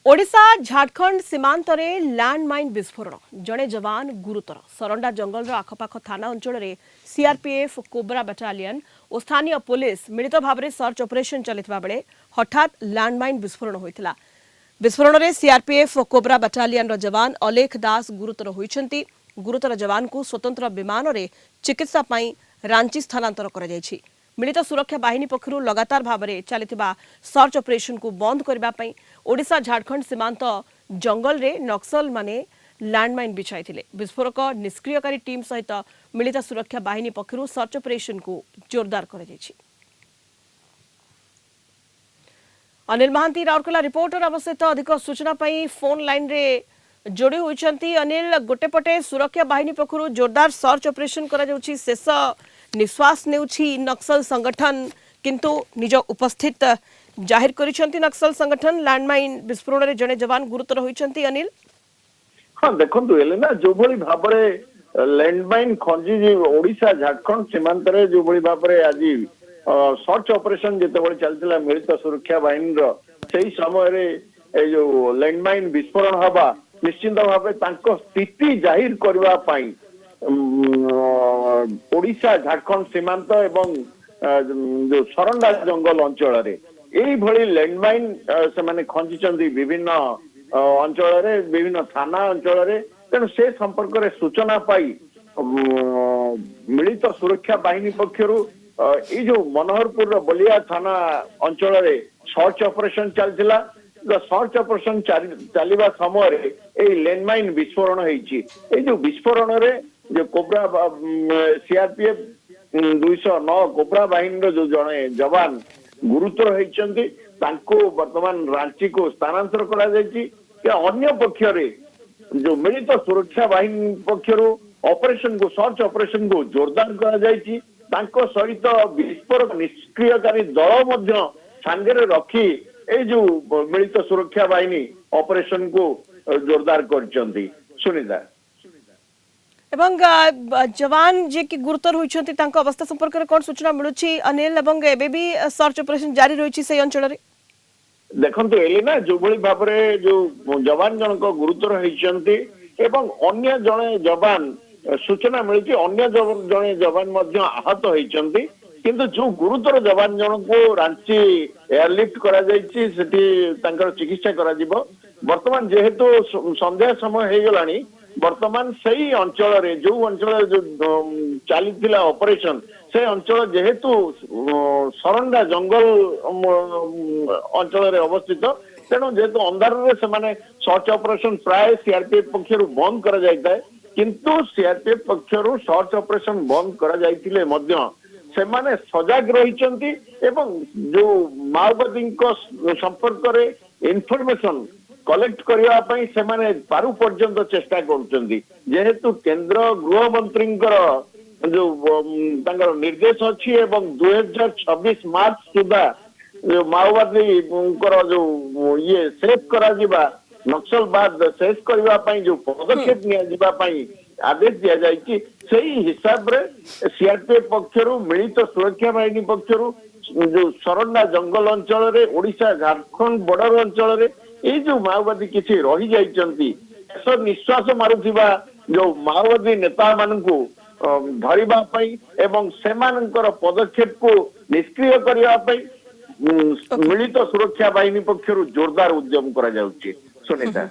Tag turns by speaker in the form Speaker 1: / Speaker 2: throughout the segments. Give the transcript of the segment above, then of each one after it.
Speaker 1: ओडिशा झारखंड सीमांत लैंडमाइन विस्फोरण जड़े जवान गुरुतर सरंडा जंगल आखपाख थाना अंचल में सीआरपीएफ कोबरा बटालियन और स्थानीय पुलिस मिलित भाव में सर्च ऑपरेशन चलता बेले हठात लैंडमाइन विस्फोरण होता। विस्फोरण में सीआरपीएफ कोबरा बटालियन जवान अलेख दास गुरुतर होती। गुरुतर जवान को स्वतंत्र विमान में चिकित्सा रांची स्थानांतर कर मिलित सुरक्षा बाहिनी पक्षर लगातार भाव में चलता सर्च ऑपरेशन को बंद करने ओडिशा झारखंड सीमांत जंगल रे नक्सल माने लैंडमाइन बिछाई विस्फोरक निष्क्रियकारी टीम सहित मिलित सुरक्षा बाहिनी पक्षर सर्च ऑपरेशन को जोरदार कर अनिल महांती राउरकेला रिपोर्टर आम सहित अधिक सूचना फोन लाइन रे जोड़ी होती। अनिल गोटेपटे सुरक्षा बाहिनी पक्षर जोरदार सर्च ऑपरेशन करा शेष निश्वास नेउछि नक्सल संगठन किंतु निज उपस्थित जाहिर करिसेंती नक्सल संगठन लैंडमाइन विस्फोरण में जड़े जवान गुरुतर होइछंती। अनिल
Speaker 2: हाँ देखो एलेना जो भली भाबरे लैंडमाइन खंजी ओडिशा झारखंड सीमांत रे जो भली भाबरे आज सर्च ऑपरेशन जेतेबळे चलतिला मिलित सुरक्षा बाहिनी रो सेही समय रे ए जो लैंडमाइन विस्फोरण हवा निश्चित भाव तांको स्थिति जाहिर करबा पई ओडिशा झारखंड सीमांत एवं जो सरंडा जंगल अंचल रे यही भली लैंडमाइन से माने खंजी विभिन्न अंचल रे विभिन्न थाना अंचल रे तेणु से संपर्क रे सूचना पाई मिलित सुरक्षा बाहिनी पक्षरु ये जो मनोहरपुर बलिया थाना अंचल रे सर्च ऑपरेशन चलतिला सर्च ऑपरेशन चलिबा समय रे लैंडमाइन विस्फोरण होईची। ए जो विस्फोरण रे जो कोबरा सीआरपीएफ 209 कोबरा बाहिनी जो जड़े जवान गुरुतर होती वर्तमान रांची को स्थानांतर करा अन्य पक्षरे जो मिलित सुरक्षा बाहिनी पक्षर ऑपरेशन को सर्च ऑपरेशन को जोरदार करा सहित विस्फोरक निष्क्रियकारी दल सांगे रखी ए जो मिलित सुरक्षा बाहिनी ऑपरेशन को जोरदार कर सुनीता
Speaker 1: एवं जवान जे कि गुरुतर होइछंती तांको अवस्था संपर्क में कौन सूचना मिलुछि अनिल एवं एबे भी सर्च ऑपरेशन जारी रहिछि से अंचल रे
Speaker 2: देखंतु एलिना जो भली भाबरे जो जवान जनक गुरुतर होइछंती एवं अन्य जने जवान सूचना मिलुछि अन्य जने जवान मध्य आहत होइछंती किंतु जो गुरुतर जवान जन को रांची एयरलिफ्ट करा जायछि सेठी तांकर चिकित्सा करा जिवो। वर्तमान जेहेतु संध्या समय हे गलानी वर्तमान सही अंचल रे जो अंचल जो चली ऑपरेशन से अंचल जेहेतु सरंडा जंगल अंचल रे अवस्थित तेणु जेहेतु अंधार रे से माने सर्च ऑपरेशन प्राय सीआरपीएफ पक्षरु बंद करा जायता किंतु सीआरपीएफ पक्षरु सर्च ऑपरेशन बंद करा जायतिले मध्य से माने सजग रहिचंती एवं जो माओवादी को संपर्क रे इन्फॉर्मेशन कलेक्ट करने पई से माने पारु पर्यंत चेष्टा करुचंती जेहेतु केंद्र गृह मंत्री जो तांकर निर्देश अच्छी एवं 2026 मार्च सुधा जो माओवादी जो ये शेष करा जिबा नक्सलवाद शेष करबा पई जो पदक्षेप निया जिबा पई आदेश दिया जायछि सही हिसाब रे सीआरपीएफ पक्षरु मिलित सुरक्षा बाहिनी पक्षरु जो सरंडा जंगल अंचल रे ओडिशा झारखंड बॉर्डर अंचल रे ये जो माओवादी किसी रही जाइचंती निश्वास मारुथिबा जो माओवादी नेता मानकु धरिबा पई एवं सेमानकर पदक्षेप को निष्क्रिय करिबा पई मिलित सुरक्षा बाहिनी पक्षरु जोरदार उद्यम करा जाउची। सुनीता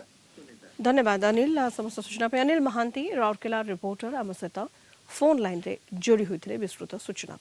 Speaker 1: धन्यवाद अनिल समस्त सूचना पे। अनिल महांती राउरकेला रिपोर्टर आम सहित फोन लाइन रे जोड़ी होते विस्तृत सूचना।